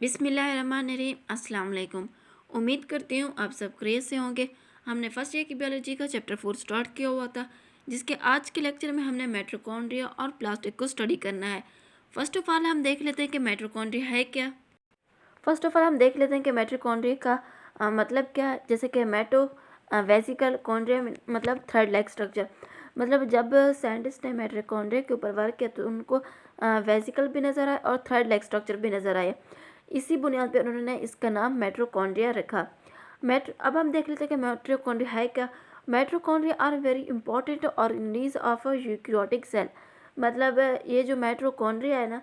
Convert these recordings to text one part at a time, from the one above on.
बिस्मिल्लाहिर्रहमानिर्रहीम। अस्सलाम वालेकुम। उम्मीद करती हूँ आप सब खैरियत से होंगे। हमने फर्स्ट ईयर की बायोलॉजी का चैप्टर 4 स्टार्ट किया हुआ था, जिसके आज के लेक्चर में हमने माइटोकॉन्ड्रिया और प्लास्टिक को स्टडी करना है। फर्स्ट ऑफ ऑल हम देख लेते हैं कि माइटोकॉन्ड्रिया है क्या। फर्स्ट ऑफ ऑल हम देख लेते हैं कि माइटोकॉन्ड्रिया का मतलब क्या है। जैसे कि वेसिकल कॉन्ड्रिया मतलब थर्ड लाइक स्ट्रक्चर। मतलब जब साइंटिस्ट ने माइटोकॉन्ड्रिया के ऊपर वर्क किया तो उनको वेसिकल भी नज़र आया और थर्ड लाइक स्ट्रक्चर भी नज़र आया। इसी बुनियाद पर उन्होंने इसका नाम माइटोकॉन्ड्रिया रखा। अब हम देख लेते हैं कि माइटोकॉन्ड्रिया है क्या। Mitochondria are very important organelles of a eukaryotic cell. मतलब ये जो माइटोकॉन्ड्रिया है ना,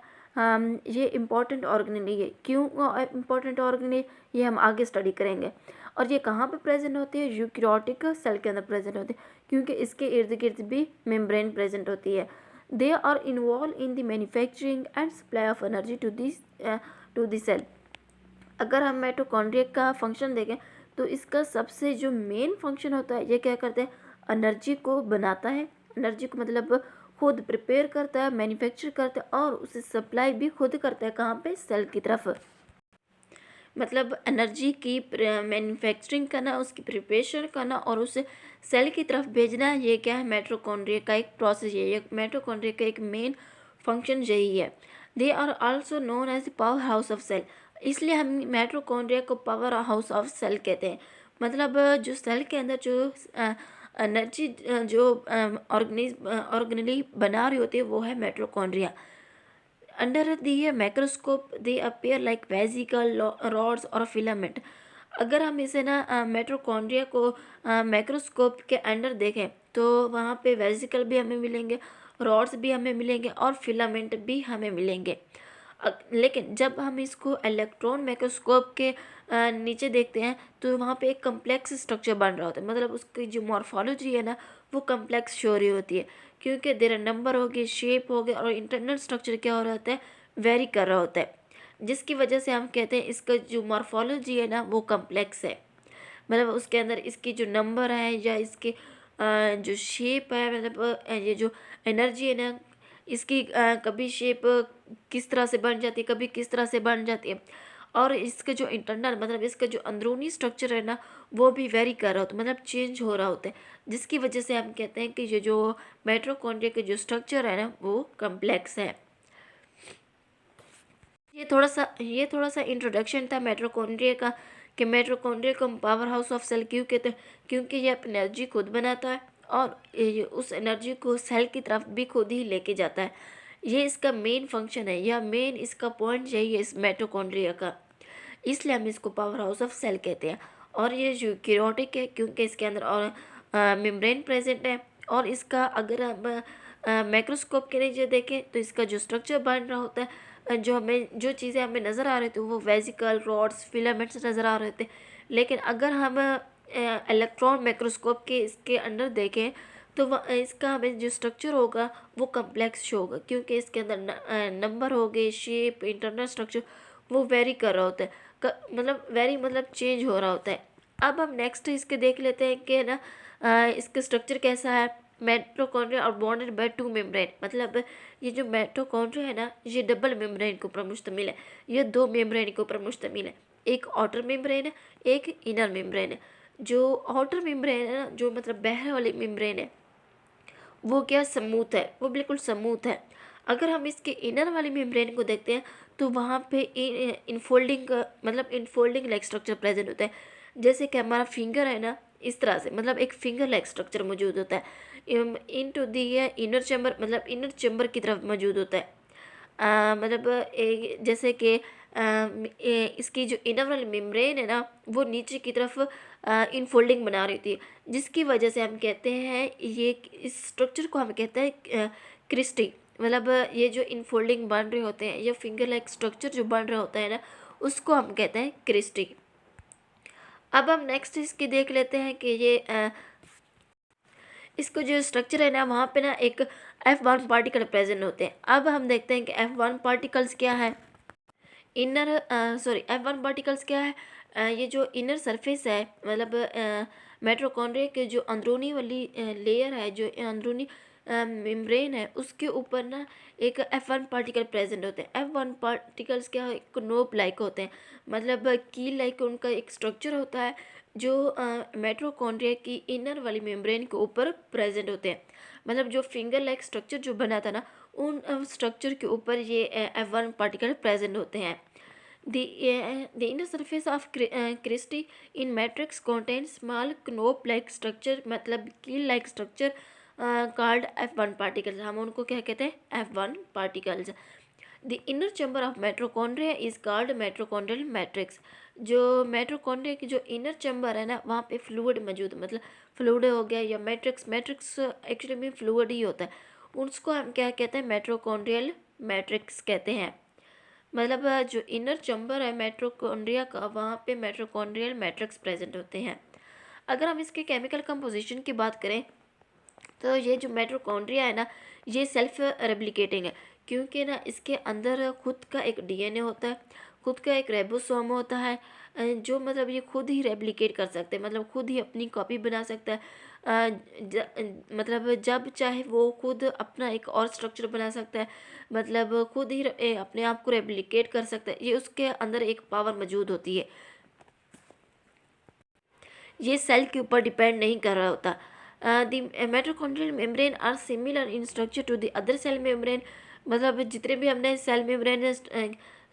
ये इम्पॉर्टेंट ऑर्गेनेल है। क्यों इम्पॉर्टेंट ऑर्गेनेल, ये हम आगे स्टडी करेंगे। और ये कहाँ पे प्रेजेंट होती है? यूकैरियोटिक सेल के अंदर प्रेजेंट होती है, क्योंकि इसके इर्द गिर्द भी मेम्ब्रेन प्रेजेंट होती है। They are involve in the manufacturing and supply of energy to the cell. अगर हम माइटोकॉन्ड्रिया का फंक्शन देखें तो इसका सबसे जो मेन फंक्शन होता है, ये क्या करते हैं? एनर्जी को बनाता है। एनर्जी को मतलब खुद प्रिपेयर करता है, मैन्युफैक्चर करता है और उसे सप्लाई भी खुद करता है। कहाँ पे? सेल की तरफ। मतलब एनर्जी की मैन्युफैक्चरिंग करना, उसकी प्रिपरेशन करना और उसे सेल की तरफ भेजना, ये क्या है? माइटोकॉन्ड्रिया का एक प्रोसेस है। ये माइटोकॉन्ड्रिया का एक मेन फंक्शन यही है। They are also known as power house of cell. इसलिए हम माइटोकॉन्ड्रिया को पावर हाउस ऑफ सेल कहते हैं। मतलब जो सेल के अंदर जो एनर्जी जो ऑर्गेनली बना रही होती है वो है mitochondria. Under the microscope they appear like vesicle, rods और फिलामेंट। अगर हम इसे ना माइटोकॉन्ड्रिया को माइक्रोस्कोप के अंडर देखें तो वहाँ पे वेसिकल भी हमें मिलेंगे, रॉड्स भी हमें मिलेंगे और फिलामेंट भी हमें मिलेंगे। लेकिन जब हम इसको इलेक्ट्रॉन माइक्रोस्कोप के नीचे देखते हैं तो वहाँ पे एक कम्प्लेक्स स्ट्रक्चर बन रहा होता है। मतलब उसकी जो मॉर्फोलॉजी है ना, वो कम्प्लेक्स शो रही होती है, क्योंकि देर नंबर हो गए, शेप हो गए और इंटरनल स्ट्रक्चर क्या हो रहा होता है? वेरी कर रहा होता है, जिसकी वजह से हम कहते हैं इसका जो मॉर्फोलॉजी है ना वो कम्प्लेक्स है। मतलब उसके अंदर इसकी जो नंबर है या इसके जो शेप है, मतलब ये जो एनर्जी है ना, इसकी कभी शेप किस तरह से बन जाती है, कभी किस तरह से बन जाती है। और इसका जो इंटरनल मतलब इसका जो अंदरूनी स्ट्रक्चर है ना, वो भी वेरी कर रहा होता है, मतलब चेंज हो रहा होता है, जिसकी वजह से हम कहते हैं कि ये जो माइटोकॉन्ड्रिया का जो स्ट्रक्चर है ना वो कम्प्लेक्स है। ये थोड़ा सा इंट्रोडक्शन था माइटोकॉन्ड्रिया का, कि माइटोकॉन्ड्रिया को हम पावर हाउस ऑफ सेल क्यों कहते हैं? क्योंकि ये अपनी एनर्जी खुद बनाता है और ये उस एनर्जी को सेल की तरफ भी खुद ही लेके जाता है। ये इसका मेन फंक्शन है, या मेन इसका पॉइंट यही है इस माइटोकॉन्ड्रिया का। इसलिए हम इसको पावर हाउस ऑफ सेल कहते हैं। और ये यूकैरियोटिक है क्योंकि इसके अंदर और मेम्ब्रेन प्रेजेंट है। और इसका अगर हम माइक्रोस्कोप के नीचे देखें तो इसका जो स्ट्रक्चर बन रहा होता है, जो चीज़ें हमें नज़र आ रही थी वो वेसिकल, रॉड्स, फिलामेंट्स नज़र आ रहे थे। लेकिन अगर हम इलेक्ट्रॉन माइक्रोस्कोप के इसके अंदर देखें तो इसका हमें जो स्ट्रक्चर होगा वो कम्प्लेक्स शो होगा, क्योंकि इसके अंदर नंबर हो गए, शेप, इंटरनल स्ट्रक्चर वो वेरी कर रहा होता है। मतलब चेंज हो रहा होता है। अब हम नेक्स्ट इसके देख लेते हैं कि ना इसका स्ट्रक्चर कैसा है। माइटोकॉन्ड्रिया और बॉन्डेड बाय टू मेम्ब्रेन। मतलब ये जो माइटोकॉन्ड्रिया है ना, ये डबल मेम्ब्रेन के ऊपर मुश्तमिल है। ये दो मेम्ब्रेन के ऊपर मुश्तमिल है। एक आउटर मेम्ब्रेन है, एक इनर मेम्ब्रेन है। जो आउटर मेम्ब्रेन है ना, जो मतलब बाहर वाली मेम्ब्रेन है, वो क्या स्मूथ है, वो बिल्कुल स्मूथ है। अगर हम इसके इनर वाली मेम्ब्रेन को देखते हैं तो वहाँ पे इनफोल्डिंग मतलब इनफोल्डिंग लाइक स्ट्रक्चर प्रेजेंट होता है। जैसे कि हमारा फिंगर है ना, इस तरह से मतलब एक फिंगर लाइक स्ट्रक्चर मौजूद होता है। इन टू दी इनर चैम्बर, मतलब इनर चैम्बर की तरफ मौजूद होता है। मतलब जैसे कि इसकी जो इनर वाली मेम्ब्रेन है ना, वो नीचे की तरफ इनफोल्डिंग बना रही थी, जिसकी वजह से हम कहते हैं ये इस स्ट्रक्चर को हम कहते हैं क्रिस्टी। मतलब ये जो इनफोल्डिंग बन रहे होते हैं, ये फिंगर लाइक स्ट्रक्चर जो बन रहा होता है ना, उसको हम कहते हैं क्रिस्टी। अब हम नेक्स्ट इसकी देख लेते हैं कि ये इसको जो स्ट्रक्चर है ना, वहाँ पे ना एक F1 पार्टिकल प्रेजेंट होते हैं। अब हम देखते हैं कि F1 पार्टिकल्स क्या है। F1 पार्टिकल्स क्या है? ये जो इनर सरफेस है, मतलब माइटोकॉन्ड्रिया के जो अंदरूनी वाली लेयर है, जो अंदरूनी मेम्ब्रेन है उसके ऊपर ना एक F1 पार्टिकल प्रेजेंट होते हैं। F1 पार्टिकल्स क्या है, नोप लाइक होते हैं, मतलब कील लाइक उनका एक स्ट्रक्चर होता है जो माइटोकॉन्ड्रिया की इनर वाली मेम्ब्रेन के ऊपर प्रेजेंट होते हैं। मतलब जो फिंगर लाइक स्ट्रक्चर जो बना था ना, उन स्ट्रक्चर के ऊपर ये F1 पार्टिकल प्रेजेंट होते हैं। The inner surface of crystal in matrix contains small knob-like structure, मतलब कील-like structure called F1 particles। हम उनको क्या कहते हैं, F1 particles। The inner chamber of mitochondria is called mitochondrial matrix। जो mitochondria की जो inner chamber है ना, वहाँ पे fluid मौजूद, मतलब fluid हो गया या मैट्रिक्स एक्चुअली में fluid ही होता है, उसको हम क्या कहते हैं, mitochondrial matrix कहते हैं। मतलब जो इनर चैम्बर है माइटोकॉन्ड्रिया का, वहाँ पे माइटोकॉन्ड्रियल मैट्रिक्स प्रेजेंट होते हैं। अगर हम इसके केमिकल कंपोजिशन की बात करें तो ये जो माइटोकॉन्ड्रिया है ना, ये सेल्फ रेप्लिकेटिंग है, क्योंकि ना इसके अंदर खुद का एक डीएनए होता है, खुद का एक राइबोसोम होता है, जो मतलब ये खुद ही रेप्लिकेट कर सकते हैं, मतलब खुद ही अपनी कॉपी बना सकता है। मतलब जब चाहे वो खुद अपना एक और स्ट्रक्चर बना सकता है, मतलब खुद ही अपने आप को रेप्लिकेट कर सकता है, ये उसके अंदर एक पावर मौजूद होती है। ये सेल के ऊपर डिपेंड नहीं कर रहा होता। The mitochondrial membrane are similar in structure to the other cell membrane. मतलब जितने भी हमने सेल मेम्ब्रेन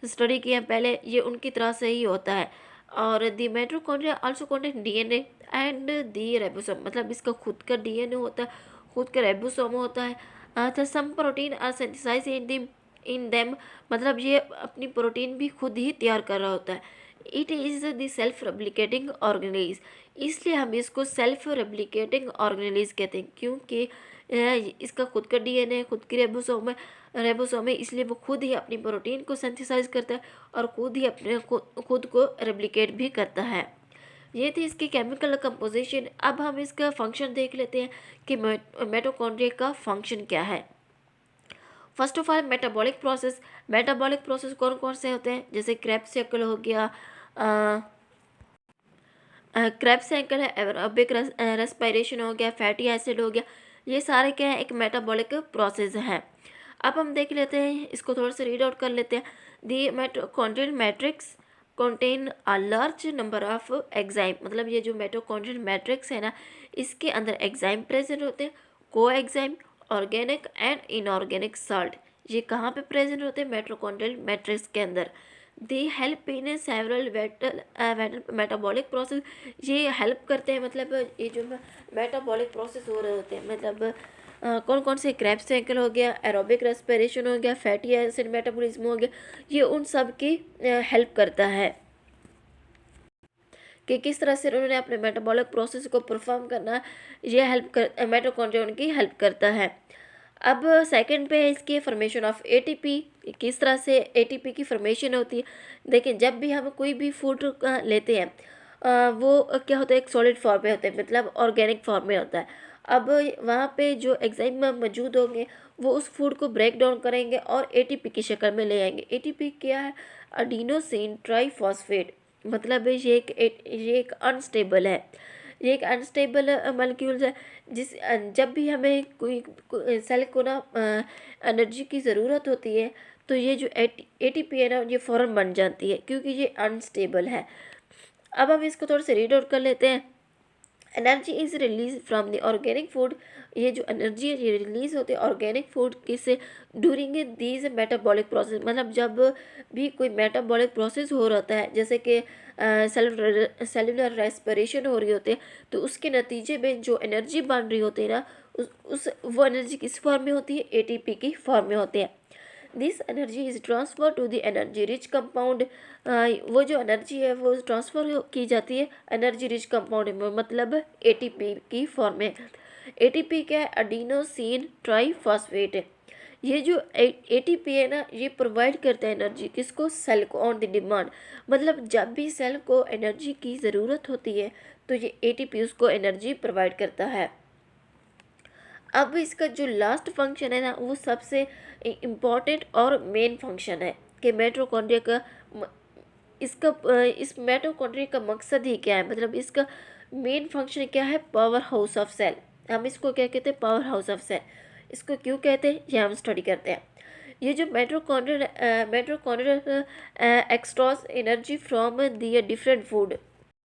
स्टडी किया पहले, ये उनकी तरह से ही होता है। और the mitochondria also contain DNA and the ribosome, मतलब इसका खुद का डीएनए होता है, खुद का राइबोसोम होता है। तो some protein are synthesized in them, मतलब ये अपनी प्रोटीन भी खुद ही तैयार कर रहा होता है। It is the self replicating organelles, इसलिए हम इसको सेल्फ रेप्लिकेटिंग ऑर्गेनेलिज कहते हैं, क्योंकि इसका खुद का डीएनए, खुद की रेबोसोम है, इसलिए वो खुद ही अपनी प्रोटीन को सिंथेसाइज करता है और खुद ही अपने खुद को रेप्लिकेट भी करता है। ये थी इसकी केमिकल कंपोजिशन। अब हम इसका फंक्शन देख लेते हैं कि माइटोकॉन्ड्रिया का फंक्शन क्या है। First of all metabolic process कौन कौन से होते हैं, जैसे क्रेब्स साइकिल हो गया, क्रेब्स साइकिल है, एरोबिक रेस्पिरेशन हो गया, फैटी एसिड हो गया, ये सारे क्या है, एक मेटाबॉलिक प्रोसेस है। अब हम देख लेते हैं, इसको थोड़ा सा रीड आउट कर लेते हैं। The mitochondrial matrix contain a large number of enzyme, मतलब ये जो माइटोकॉन्ड्रियल मैट्रिक्स है ना, इसके अंदर एग्जाइम प्रेजेंट होते हैं, को enzyme, organic and inorganic salt. ये कहाँ पे प्रेजेंट होते हैं, माइटोकॉन्ड्रियल मैट्रिक्स के अंदर। They help in several metabolic process, ये हेल्प करते हैं, मतलब ये जो मेटाबॉलिक प्रोसेस हो रहे होते हैं, मतलब कौन कौन से, क्रेब्स साइकिल हो गया, एरोबिक रेस्पिरेशन हो गया, फैटी एसिड मेटाबॉलिज्म हो गया, ये उन सब की हेल्प करता है कि किस तरह से उन्होंने अपने मेटाबॉलिक प्रोसेस को परफॉर्म करना है, ये हेल्प कर माइटोकॉन्ड्रिया उनकी हेल्प करता है। अब सेकंड पे है इसकी फॉर्मेशन ऑफ एटीपी, किस तरह से एटीपी की फॉर्मेशन होती है। देखिए, जब भी हम कोई भी फूड लेते हैं, वो क्या होता है, एक सॉलिड फॉर्म में होता है, मतलब ऑर्गेनिक फॉर्म में होता है। अब वहाँ पे जो एंजाइम मौजूद होंगे, वो उस फूड को ब्रेक डाउन करेंगे और एटीपी की शक्ल में ले आएंगे। एटीपी क्या है, अडीनोसिन ट्राईफॉस्फेट, मतलब ये एक अनस्टेबल है, ये एक अनस्टेबल मॉलिक्यूल्स है। जब भी हमें कोई सेल को ना एनर्जी की ज़रूरत होती है, तो ये जो एटीपी है ना, ये फ़ौरन बन जाती है, क्योंकि ये अनस्टेबल है। अब हम इसको थोड़ा सा रीड आउट कर लेते हैं। Energy is release from the organic food, ये जो एनर्जी है ये रिलीज होती है ऑर्गेनिक फूड किससे, ड्यूरिंग दीज मेटाबॉलिक प्रोसेस, मतलब जब भी कोई मेटाबॉलिक प्रोसेस हो रहता है, जैसे कि सेलुलर रेस्पिरेशन हो रही होती है, तो उसके नतीजे में जो एनर्जी बन रही होती है ना, वो एनर्जी किस फॉर्म में होती है, एटीपी की फॉर्म में होती है। This energy is transfer to the energy rich compound, वो जो एनर्जी है वो ट्रांसफ़र की जाती है एनर्जी रिच कंपाउंड में, मतलब एटीपी की फॉर्म में। एटीपी क्या है, अडीनोसिन ट्राईफॉस्फेट है। ये जो एटीपी है ना, ये प्रोवाइड करता है एनर्जी किसको, सेल को ऑन द डिमांड, मतलब जब भी सेल को एनर्जी की ज़रूरत होती है, तो ये एटीपी उसको एनर्जी प्रोवाइड करता है। अब इसका जो लास्ट फंक्शन है ना, वो सबसे इम्पॉर्टेंट और मेन फंक्शन है कि माइटोकॉन्ड्रिया का इस माइटोकॉन्ड्रिया का मकसद ही क्या है, मतलब इसका मेन फंक्शन क्या है, पावर हाउस ऑफ सेल। हम इसको क्या कहते हैं, पावर हाउस ऑफ सेल। इसको क्यों कहते हैं ये हम स्टडी करते हैं। ये जो mitochondrial extracts energy from the different food.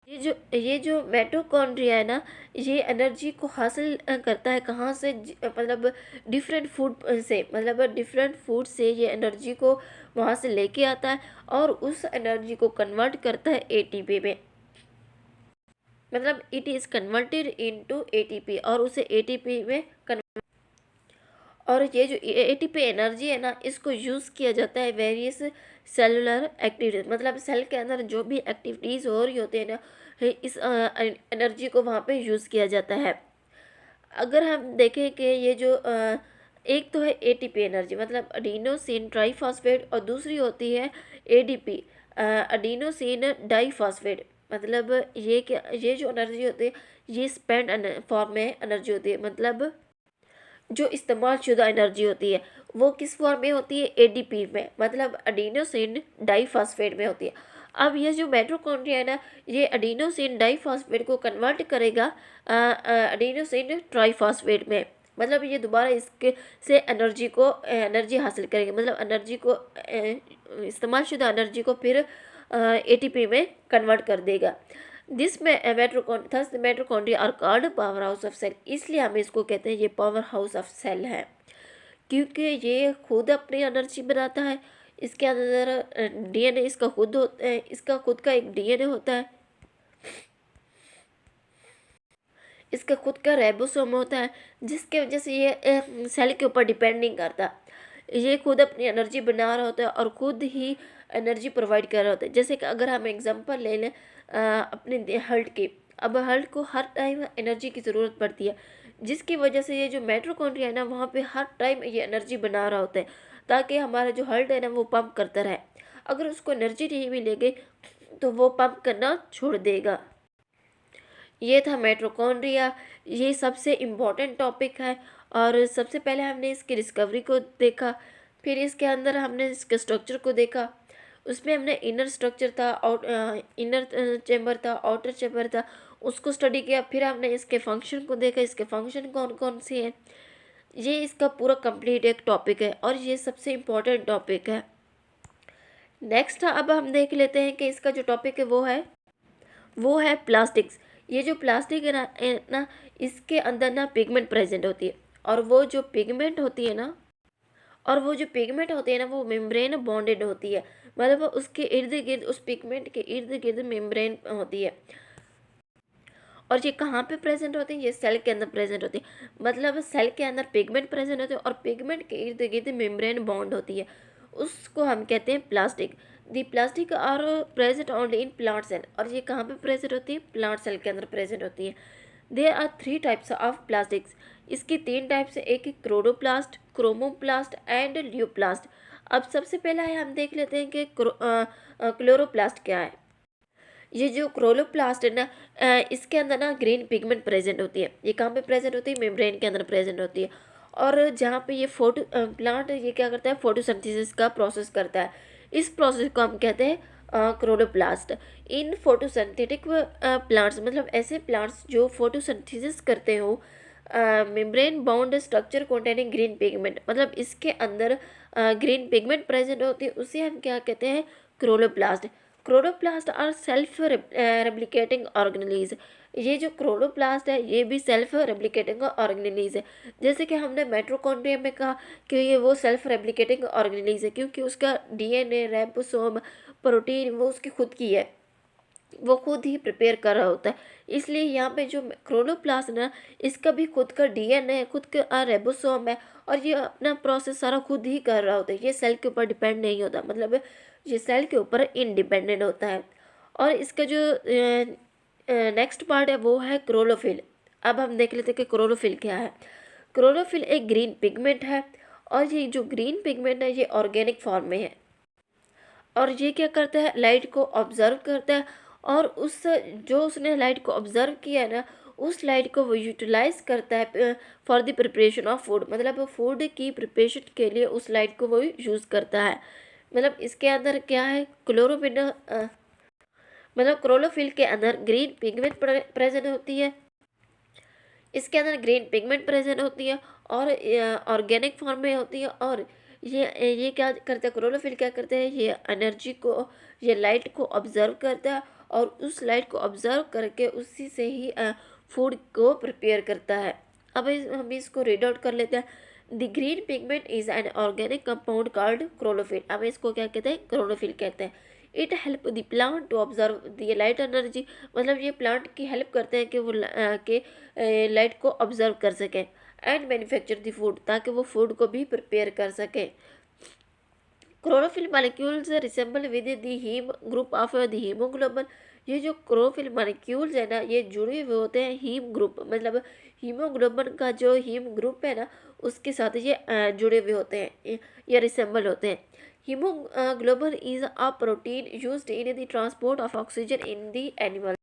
ये जो मेटोकॉन्ड्रिया है ना, ये एनर्जी को हासिल करता है कहाँ से, मतलब डिफरेंट फूड से, मतलब डिफरेंट फूड से ये एनर्जी को वहाँ से लेके आता है और उस एनर्जी को कन्वर्ट करता है एटीपी में, मतलब it is converted into ATP और उसे एटीपी में और ये जो एटीपी एनर्जी है ना, इसको यूज़ किया जाता है वेरियस सेलुलर एक्टिविटीज, मतलब सेल के अंदर जो भी एक्टिविटीज़ हो रही होती है ना, इस एनर्जी को वहाँ पे यूज़ किया जाता है। अगर हम देखें कि ये जो एक तो है एटीपी एनर्जी, मतलब अडीनोसिन ट्राइफॉस्फेट, और दूसरी होती है एडीपी अडीनोसिन डाइफॉस्फेट, मतलब ये जो एनर्जी होती है ये स्पेंड फॉर्म में एनर्जी होती है, मतलब जो इस्तेमाल शुदा एनर्जी होती है वो किस फॉर्म में होती है, एडीपी में, मतलब अडीनोसिन डाइफॉस्फेट में होती है। अब ये जो माइटोकॉन्ड्रिया है ना, ये अडीनोसिन डाइफॉस्फेट को कन्वर्ट करेगा अडीनोसिन ट्राइफॉस्फेट में, मतलब ये दोबारा इसके से एनर्जी हासिल करेंगे, मतलब एनर्जी को इस्तेमाल शुदा एनर्जी को फिर एटीपी में कन्वर्ट कर देगा। This mitochondria are called power house of cell, इसलिए हम इसको कहते हैं ये पावर हाउस ऑफ सेल है, क्योंकि ये खुद अपनी एनर्जी बनाता है। इसके अंदर डीएनए इसका खुद होता है, इसका खुद का एक डीएनए होता है, इसका खुद का राइबोसोम होता है, जिसके वजह से ये सेल के ऊपर डिपेंड नहीं करता। ये खुद अपनी एनर्जी बना रहा होता है और खुद ही एनर्जी प्रोवाइड कर रहा होता है। जैसे कि अगर हम एग्जांपल ले लें अपने हर्ट की, अब हर्ट को हर टाइम एनर्जी की ज़रूरत पड़ती है, जिसकी वजह से ये जो माइटोकॉन्ड्रिया है ना, वहाँ पे हर टाइम ये एनर्जी बना रहा होता है ताकि हमारा जो हर्ट है ना वो पंप करता रहे। अगर उसको एनर्जी नहीं मिलेगी तो वो पंप करना छोड़ देगा। ये था माइटोकॉन्ड्रिया, ये सबसे इम्पोर्टेंट टॉपिक है और सबसे पहले हमने इसकी डिस्कवरी को देखा, फिर इसके अंदर हमने इसके स्ट्रक्चर को देखा। उसमें हमने इनर स्ट्रक्चर था, इनर चैम्बर था, आउटर चैम्बर था, उसको स्टडी किया। फिर हमने इसके फंक्शन को देखा, इसके फंक्शन कौन कौन से हैं। ये इसका पूरा कंप्लीट एक टॉपिक है और ये सबसे इम्पोर्टेंट टॉपिक है। नेक्स्ट अब हम देख लेते हैं कि इसका जो टॉपिक है वो है प्लास्टिक्स। ये जो प्लास्टिक है ना, इसके अंदर ना पिगमेंट प्रेजेंट होती है और वो जो पिगमेंट होती है ना, वो मेम्ब्रेन बॉन्डेड होती है, मतलब उसके इर्द गिर्द, उस पिगमेंट के इर्द गिर्द मेम्ब्रेन होती है। और ये कहाँ पे प्रेजेंट होती है, ये सेल के अंदर प्रेजेंट होती है, मतलब सेल के अंदर पिगमेंट प्रेजेंट होते हैं और पिगमेंट के इर्द गिर्द मेम्ब्रेन बॉन्ड होती है, उसको हम कहते हैं plastid. The plastid are present only in plant cell, और ये कहाँ पे प्रेजेंट होती है, प्लांट सेल के अंदर प्रेजेंट होती है। There are 3 types of plastids, इसकी 3 टाइप्स है, एक है क्लोरोप्लास्ट, क्रोमोप्लास्ट एंड लियोप्लास्ट। अब सबसे पहला है, हम देख लेते हैं कि क्लोरोप्लास्ट क्या है। ये जो क्लोरोप्लास्ट है ना, इसके अंदर ना ग्रीन पिगमेंट प्रेजेंट होती है। ये कहाँ पे प्रेजेंट होती है, मेम्ब्रेन के अंदर प्रेजेंट होती है। और जहाँ पे ये प्लांट ये क्या करता है, फोटोसिंथेसिस का प्रोसेस करता है। इस प्रोसेस को हम कहते हैं क्लोरोप्लास्ट। इन फोटोसिंथेटिक प्लांट्स, मतलब ऐसे प्लांट्स जो फोटोसिंथेसिस करते हो, membrane bound structure containing green pigment, मतलब इसके अंदर ग्रीन पिगमेंट प्रेजेंट होती है, उसे हम क्या कहते हैं, chloroplast. Chloroplast are self replicating organelles. ये जो क्लोरोप्लास्ट है ये भी सेल्फ रेप्लिकेटिंग ऑर्गेनेलिज है। जैसे कि हमने माइटोकॉन्ड्रिया में कहा कि ये वो सेल्फ रेप्लिकेटिंग ऑर्गेनेलिज है, क्योंकि उसका डीएनए, राइबोसोम, प्रोटीन वो उसकी खुद की है, वो खुद ही प्रिपेयर कर रहा होता है। इसलिए यहाँ पे जो क्लोरोप्लास्ट ना, इसका भी खुद का डीएनए है, खुद का राइबोसोम है और ये अपना प्रोसेस सारा खुद ही कर रहा होता है। ये सेल के ऊपर डिपेंड नहीं होता, मतलब ये सेल के ऊपर इंडिपेंडेंट होता है। और इसका जो नेक्स्ट पार्ट है वो है क्लोरोफिल। अब हम देख लेते हैं कि क्लोरोफिल क्या है। क्लोरोफिल एक ग्रीन पिगमेंट है और ये जो ग्रीन पिगमेंट है ये ऑर्गेनिक फॉर्म में है और ये क्या करता है, लाइट को ऑब्जर्व करता है और उसने लाइट को ऑब्जर्व किया है ना, उस लाइट को वो यूटिलाइज करता है for the preparation of food, मतलब फूड की प्रिपरेशन के लिए उस लाइट को वो यूज़ करता है। मतलब इसके अंदर क्या है, मतलब क्लोरोफिल के अंदर ग्रीन पिगमेंट प्रेजेंट होती है। इसके अंदर ग्रीन पिगमेंट प्रेजेंट होती है और ऑर्गेनिक फॉर्म में होती है। और ये क्या करता है, क्लोरोफिल क्या करता है, ये एनर्जी को, ये लाइट को ऑब्जर्व करता है और उस लाइट को ऑब्जर्व करके उसी से ही फूड को प्रिपेयर करता है। अब हम इसको रीड आउट कर लेते हैं। The green pigment is an organic compound called chlorophyll. अब इसको क्या कहते हैं, क्लोरोफिल कहते हैं। It help the plant to observe the light energy, मतलब ये प्लांट की हेल्प करते हैं कि वो लाइट को ऑब्जर्व कर सकें। एंड मैन्युफैक्चर द फूड, ताकि वो फूड को भी प्रिपेयर कर सकें। Chlorophyll molecules resemble with the haem group of the haemoglobin. ये जो क्लोरोफिल मालिक्यूल्स है ना, ये जुड़े हुए होते हैं हीम ग्रुप, मतलब हीमोग्लोबिन का जो हीम ग्रुप है ना, उसके साथ ये जुड़े हुए होते हैं, ये रिसेंबल होते हैं। Haemoglobin is a protein used in the transport of oxygen in the animal.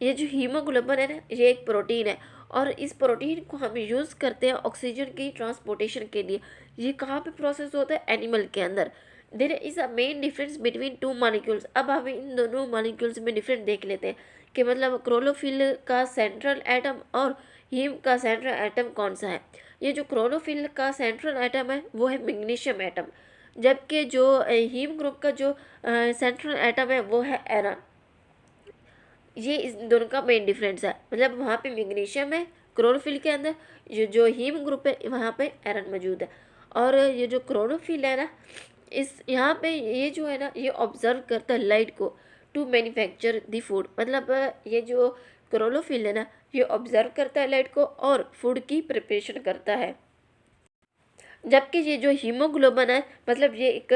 ये जो हीमोग्लोबिन है ना, ये एक प्रोटीन है और इस प्रोटीन को हम यूज़ करते हैं ऑक्सीजन की ट्रांसपोर्टेशन के लिए। ये कहाँ पे प्रोसेस होता है, एनिमल के अंदर। There is a main difference between two molecules. अब हम इन दोनों मॉलिक्यूल्स में डिफरेंस देख लेते हैं कि मतलब क्लोरोफिल का सेंट्रल एटम और हीम का सेंट्रल एटम कौन सा है। ये जो क्लोरोफिल का सेंट्रल एटम है वो है मैग्नीशियम एटम, जबकि जो हीम ग्रुप का जो सेंट्रल एटम है वो है एरन। ये इस दोनों का मेन डिफरेंस है, मतलब वहाँ पे मैग्नीशियम है क्लोरोफिल के अंदर, जो हीम ग्रुप है वहाँ पे आयरन मौजूद है। और ये जो क्लोरोफिल है ना, इस यहाँ पे ये जो है ना, ये ऑब्जर्व करता है लाइट को टू मैन्युफैक्चर द फूड। मतलब ये जो क्लोरोफिल है ना, ये ऑब्जर्व करता है लाइट को और फूड की प्रिपरेशन करता है। जबकि ये जो हीमोग्लोबिन है, मतलब ये एक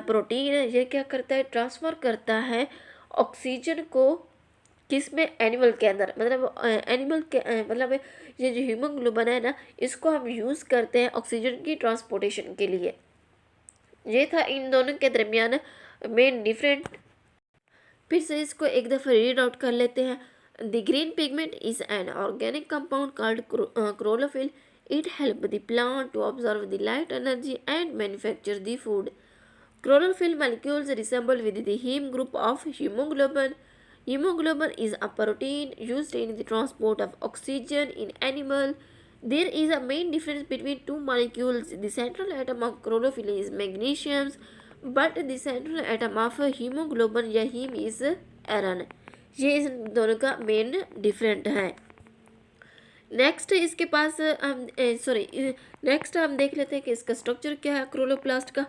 प्रोटीन है, ये क्या करता है, ट्रांसफ़र करता है ऑक्सीजन को किस में, एनिमल के अंदर। मतलब एनिमल के मतलब ये जो हीमोग्लोबिन है ना, इसको हम यूज़ करते हैं ऑक्सीजन की ट्रांसपोर्टेशन के लिए। ये था इन दोनों के दरमियान मेन डिफरेंट। फिर से इसको एक दफ़ा रीड आउट कर लेते हैं। The green pigment is an organic compound called chlorophyll. It help the plant to observe the light energy and manufacture the food. Chlorophyll molecules resemble with the heme group of hemoglobin. Hemoglobin is a protein used in the transport of oxygen in animal. There is a main difference between two molecules. The central atom of chlorophyll is magnesium, but the central atom of hemoglobin या heme is iron. ये इन दोनों का main different है। Next इसके पास हम next हम देख लेते हैं कि इसका स्ट्रक्चर क्या है क्लोरोप्लास्ट का।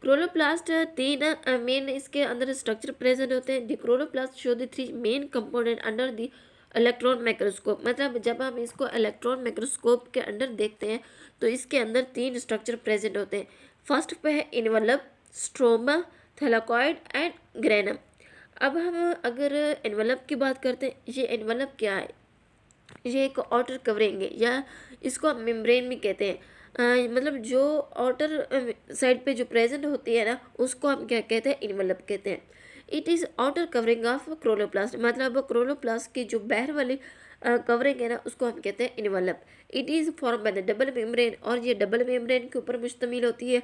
क्लोरोप्लास्ट तीन मेन इसके अंदर स्ट्रक्चर प्रेजेंट होते हैं। The chloroplast show the three main component under the electron microscope. मतलब जब हम इसको इलेक्ट्रॉन माइक्रोस्कोप के अंदर देखते हैं तो इसके अंदर तीन स्ट्रक्चर प्रेजेंट होते हैं। फर्स्ट पे है envelope, stroma, thylakoid and granum. अब हम अगर इन्वलप की बात करते हैं, ये इन्वलप क्या है, ये एक आउटर कवरिंग है या इसको हम मेम्ब्रेन भी कहते हैं। मतलब जो आउटर साइड पे जो प्रेजेंट होती है ना, उसको हम क्या कहते हैं, इन्वलप कहते हैं। It is outer covering of chloroplast. मतलब क्लोरोप्लास्ट की जो बाहर वाली कवरिंग है ना, उसको हम कहते हैं envelope. It is form by the double membrane, और ये डबल मेम्ब्रेन के ऊपर मुश्तमिल होती है।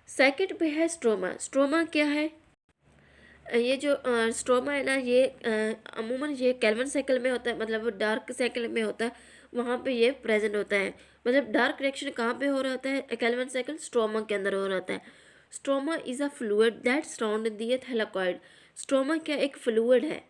सेकंड पे है स्ट्रोमा। स्ट्रोमा क्या है, ये जो स्ट्रोमा है ना, ये अमूमन ये केल्विन साइकिल में होता है, मतलब डार्क साइकिल में होता है, वहाँ पे ये प्रेजेंट होता है। मतलब डार्क रिएक्शन कहाँ पे हो रहा होता है, केल्विन साइकिल स्ट्रोमा के अंदर हो रहा होता है। Stroma is a fluid that surround the thylakoid. Stroma क्या एक फ्लूइड है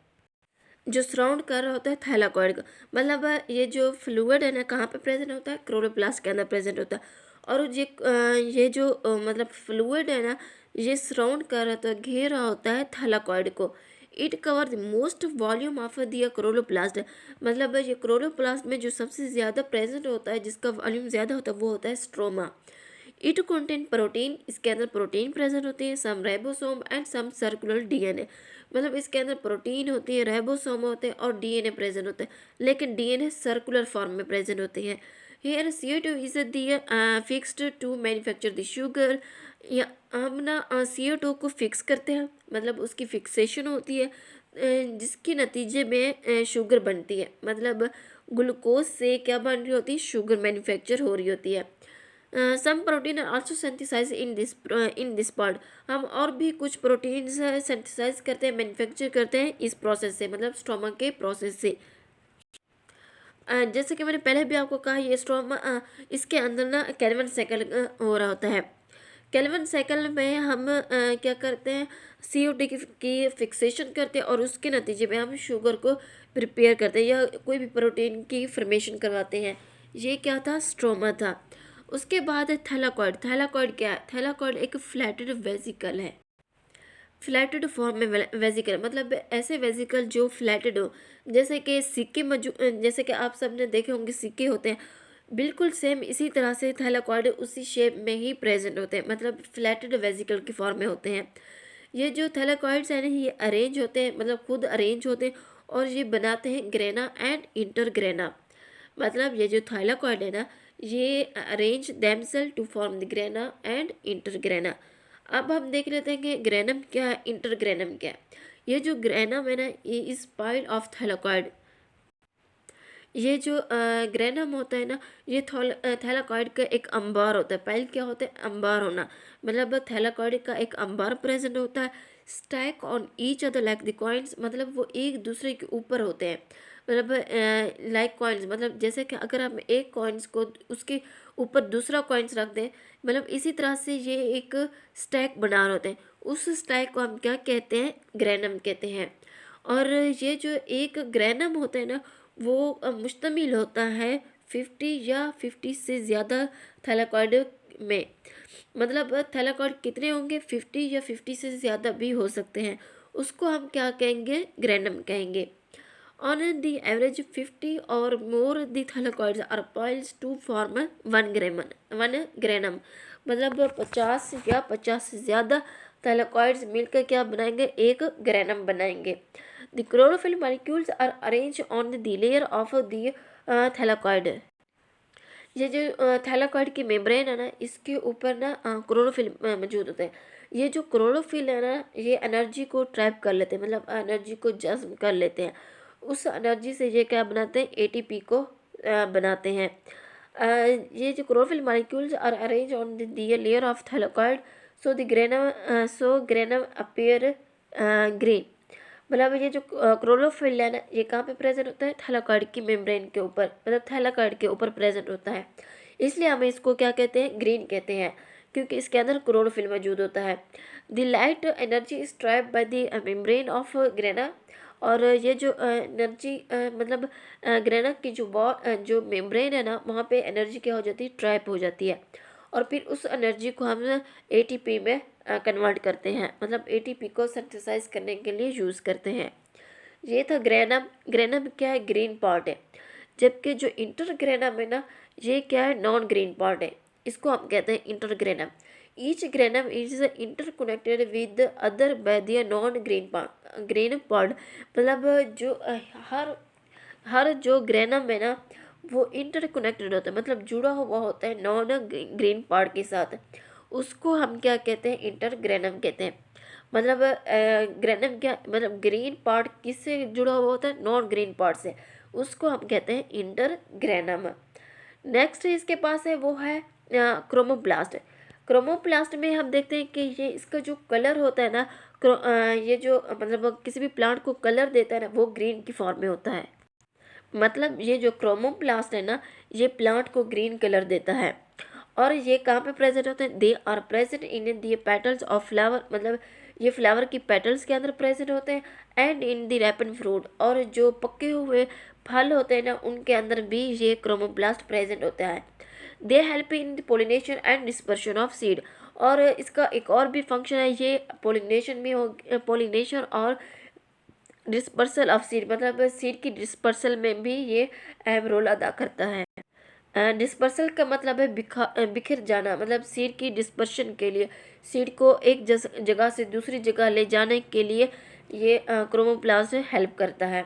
जो सराउंड कर रहा होता है थैलाकॉइड को। मतलब ये जो फ्लूइड है ना, कहाँ पे प्रेजेंट होता है, क्लोरोप्लास्ट के अंदर प्रेजेंट होता है। और ये जो मतलब फ्लूइड है ना, ये सराउंड कर रहा होता है, घेर रहा होता है थैलाकॉइड को। It cover the most volume of the chloroplast. मतलब ये क्लोरोप्लास्ट में जो सबसे ज़्यादा प्रेजेंट होता है, जिसका वॉल्यूम ज़्यादा होता है, वो होता है स्ट्रोमा। इट कंटेन प्रोटीन, इसके अंदर प्रोटीन प्रेजेंट होती है, some ribosome and some circular DNA. मतलब इसके अंदर प्रोटीन होती है, राइबोसोम होते हैं और डीएनए प्रेजेंट होते हैं, लेकिन डीएनए सर्कुलर फॉर्म में प्रेजेंट होते हैं। Here CO2 is the fixed to manufacture the sugar. या हम ना CO2 को फिक्स करते हैं, मतलब उसकी फिक्सेशन होती है, जिसके नतीजे में शुगर बनती है। मतलब ग्लूकोज से क्या बन रही होती है, शुगर मैन्युफैक्चर हो रही होती है। Some protein are also synthesize in this part. हम और भी कुछ प्रोटीन सिंथेसाइज करते हैं, मैन्युफैक्चर करते हैं इस प्रोसेस से, मतलब स्टोमक के प्रोसेस से। जैसे कि मैंने पहले भी आपको कहा, ये स्ट्रोमा इसके अंदर ना कैल्विन साइकिल हो रहा होता है। कैल्विन साइकिल में हम क्या करते हैं, CO2 की फिक्सेशन करते हैं और उसके नतीजे में हम शुगर को प्रिपेयर करते हैं या कोई भी प्रोटीन की फॉर्मेशन करवाते हैं। ये क्या था, स्ट्रोमा था। उसके बाद है थैलाकॉइड। थैलाकॉइड क्या है, थैलाकॉइड एक फ्लैटेड वेसिकल है। फ्लैटेड फॉर्म में वेसिकल मतलब ऐसे वेसिकल जो फ्लैटेड हो, जैसे कि सिक्के जैसे कि आप सबने देखे होंगे सिक्के होते हैं, बिल्कुल सेम इसी तरह से थैलाकॉइड उसी शेप में ही प्रेजेंट होते हैं, मतलब फ्लैटेड वेसिकल की फॉर्म में होते हैं। ये जो थैलाकॉइड्स हैं ना, ये अरेंज होते हैं, मतलब खुद अरेंज होते हैं और ये बनाते हैं ग्रेना एंड इंटरग्रेना। मतलब ये जो थाइलाकॉइड है ना, ये arrange themselves to form the grana and intergrana. अब हम देख लेते हैं कि ग्रेनम क्या है, इंटरग्रेनम क्या है। ये जो ग्रेनम है ना, ये इज पाइल ऑफ थैलाकॉइड। ये जो ग्रेनम होता है ना, ये थैलाकॉइड का एक अंबार होता है। पाइल क्या होता है, अंबार होना, मतलब थैलाकॉइड का एक अंबार प्रेजेंट होता है। Stack on each other like the coins, मतलब वो एक दूसरे के ऊपर होते हैं, मतलब लाइक कॉइन्स, मतलब जैसे कि अगर हम एक कॉइन्स को उसके ऊपर दूसरा कॉइन्स रख दें, मतलब इसी तरह से ये एक स्टैक बना रहे होते हैं। उस स्टैक को हम क्या कहते हैं, ग्रेनम कहते हैं। और ये जो एक ग्रेनम होता है ना, वो मुश्तमिल होता है 50 या 50 से ज़्यादा थैलाकॉइड में। मतलब थैलाकॉइड कितने होंगे, 50 या 50 से ज़्यादा भी हो सकते हैं। उसको हम क्या कहेंगे, ग्रेनम कहेंगे। On the average 50 or more the thylakoids are piles to form 1 granum। मतलब 50 या 50 से ज़्यादा थैलाकॉइड्स मिलकर क्या बनाएंगे, एक ग्रेनम बनाएंगे। The chlorophyll molecules are arranged on the layer of the thylakoid। ये जो थैलाकॉइड की मेम्ब्रेन है ना, इसके ऊपर ना क्लोरोफिल मौजूद होते हैं। ये जो क्लोरोफिल है ना, ये एनर्जी को ट्रैप कर लेते हैं, मतलब एनर्जी को जज्ब कर लेते हैं। उस एनर्जी से ये क्या बनाते हैं, ATP को बनाते हैं। ये जो chlorophyll molecules are arrange on the layer of thylakoid, so granum appear green. मतलब ये जो क्लोरोफिल है ना, ये कहाँ पे प्रेजेंट होता है, थैलाकॉइड की मेम्ब्रेन के ऊपर, मतलब थैलाकॉइड के ऊपर प्रेजेंट होता है। इसलिए हम इसको क्या कहते हैं, ग्रीन कहते हैं, क्योंकि इसके अंदर क्लोरोफिल मौजूद होता है। The light energy is trapped by the membrane of grana. और ये जो एनर्जी मतलब ग्रेना की जो मेम्ब्रेन है ना, वहाँ पे एनर्जी क्या हो जाती है, ट्रैप हो जाती है। और फिर उस एनर्जी को हम ATP में कन्वर्ट करते हैं, मतलब ATP को सिंथेसाइज करने के लिए यूज़ करते हैं। ये था ग्रेनम। ग्रेनम क्या है, ग्रीन पार्ट है। जबकि जो इंटरग्रेनम है ना, ये क्या है, नॉन ग्रीन पार्ट है। इसको हम कहते हैं intergranum. Each granum is interconnected with other by the non green part. मतलब जो हर जो ग्रेनम है ना, वो इंटरकनेक्टेड होता है, मतलब जुड़ा हुआ होता है नॉन ग्रीन पार्ट के साथ। उसको हम क्या कहते हैं, इंटरग्रेनम कहते हैं। मतलब ग्रेनम क्या, मतलब ग्रीन पार्ट किससे जुड़ा हुआ होता है, नॉन ग्रीन पार्ट से। उसको हम कहते हैं इंटरग्रेनम। नेक्स्ट इसके पास है, वो है क्रोमोप्लास्ट। क्रोमोप्लास्ट में हम देखते हैं कि ये इसका जो कलर होता है ना, ये जो मतलब किसी भी प्लांट को कलर देता है ना, वो ग्रीन की फॉर्म में होता है। मतलब ये जो क्रोमोप्लास्ट है ना, ये प्लांट को ग्रीन कलर देता है। और ये कहाँ पे प्रेजेंट होते हैं, they are present in the petals of flower. मतलब ये फ्लावर की पेटल्स के अंदर प्रेजेंट होते हैं। एंड इन दी रैपन फ्रूट, और जो पके हुए फल होते हैं ना, उनके अंदर भी ये क्रोमोप्लास्ट प्रेजेंट होता है। They help in pollination and dispersion of seed. और इसका एक और भी फंक्शन है, ये पोलिनेशन में हो, पोलिनेशन और डिस्पर्सल ऑफ सीड, मतलब सीड की डिस्पर्सल में भी ये अहम रोल अदा करता है। डिस्पर्सल का मतलब है बिखर जाना, मतलब सीड की डिस्पर्शन के लिए, सीड को एक जगह से दूसरी जगह ले जाने के लिए ये क्रोमोप्लास्ट हेल्प करता है।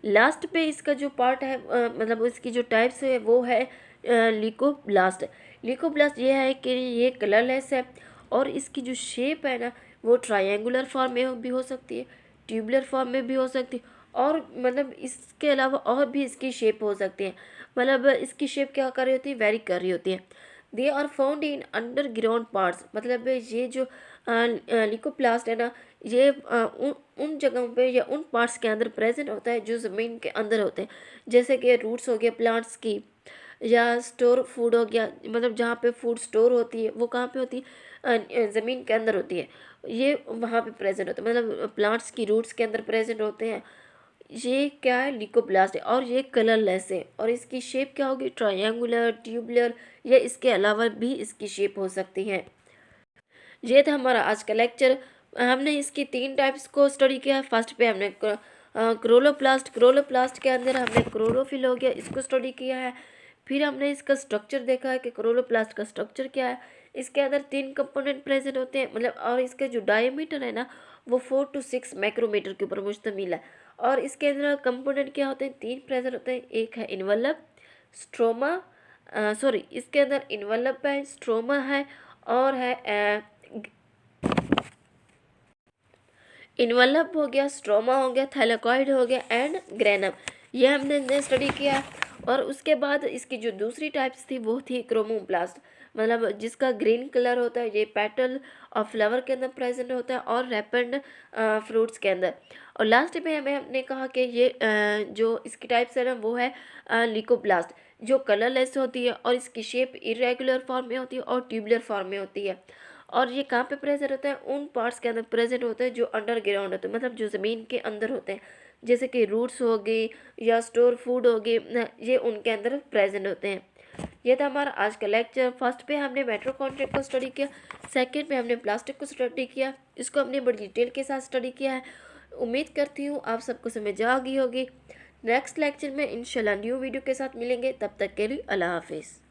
लास्ट पे इसका जो पार्ट है, मतलब इसकी जो टाइप्स है, वो है ल्यूकोप्लास्ट। ल्यूकोप्लास्ट ये है कि ये कलरलेस है, और इसकी जो शेप है ना, वो ट्रायंगुलर फॉर्म में भी हो सकती है, ट्यूबुलर फॉर्म में भी हो सकती है, और मतलब इसके अलावा और भी इसकी शेप हो सकती है। मतलब इसकी शेप क्या कर रही होती है, वेरी कर रही होती है। They are found in underground parts. मतलब ये जो लिकोप्लास्ट है ना, ये उन उन जगहों पे या उन पार्ट्स के अंदर प्रेजेंट होता है जो ज़मीन के अंदर होते हैं, जैसे कि रूट्स हो गए प्लांट्स की, या स्टोर फूड हो गया, मतलब जहाँ पे फूड स्टोर होती है वो कहाँ पे होती है, ज़मीन के अंदर होती है, ये वहाँ पे प्रेजेंट होता है, मतलब प्लांट्स की रूट्स के अंदर प्रेजेंट होते हैं। ये क्या है, लिकोप्लास्ट है, और ये कलरलेस है, और इसकी शेप क्या होगी, ट्रायंगुलर, ट्यूबुलर, या इसके अलावा भी इसकी शेप हो सकती है। ये था हमारा आज का लेक्चर। हमने इसकी 3 टाइप्स को स्टडी किया। फर्स्ट पे हमने क्रोलोप्लास्ट के अंदर हमने क्लोरोफिल हो गया, इसको स्टडी किया है। फिर हमने इसका स्ट्रक्चर देखा है कि क्लोरोप्लास्ट का स्ट्रक्चर क्या है। इसके अंदर 3 कंपोनेंट प्रेजेंट होते हैं, मतलब, और इसका जो डायमीटर है ना वो 4 to 6 माइक्रोमीटर के ऊपर मुश्तमिल है। और इसके अंदर कंपोनेंट क्या होते हैं, 3 प्रेजेंट होते हैं। एक है इन्वेलप, स्ट्रोमा, सॉरी, इसके अंदर इन्वेलप है, स्ट्रोमा है, और है इन्वेलप हो गया, स्ट्रोमा हो गया, थैलेकॉइड हो गया, एंड ग्रेनम। ये हमने स्टडी किया। और उसके बाद इसकी जो दूसरी टाइप्स थी वो थी क्रोमोप्लास्ट, मतलब जिसका ग्रीन कलर होता है, ये पेटल और फ्लावर के अंदर प्रेजेंट होता है, और रेपेंड फ्रूट्स के अंदर। और लास्ट में हमने कहा कि ये जो इसकी टाइप्स है ना वो है लिकोप्लास्ट, जो कलरलेस होती है, और इसकी शेप इरेगुलर फॉर्म में होती है और ट्यूबुलर फॉर्म में होती है। और ये कहाँ पे प्रेजेंट होता है, उन पार्ट्स के अंदर प्रेजेंट होता है जो अंडरग्राउंड होते हैं, मतलब जो ज़मीन के अंदर होते हैं, जैसे कि रूट्स हो गई या स्टोर फूड हो गई, ये उनके अंदर प्रेजेंट होते हैं। ये था हमारा आज का लेक्चर। फर्स्ट पे हमने माइटोकॉन्ड्रिया को स्टडी किया, सेकंड पे हमने प्लास्टिक को स्टडी किया, इसको हमने बड़ी डिटेल के साथ स्टडी किया है। उम्मीद करती हूँ आप सबको समझ आ गई होगी। नेक्स्ट लेक्चर में इंशाल्लाह न्यू वीडियो के साथ मिलेंगे, तब तक के लिए अल्लाह हाफिज़।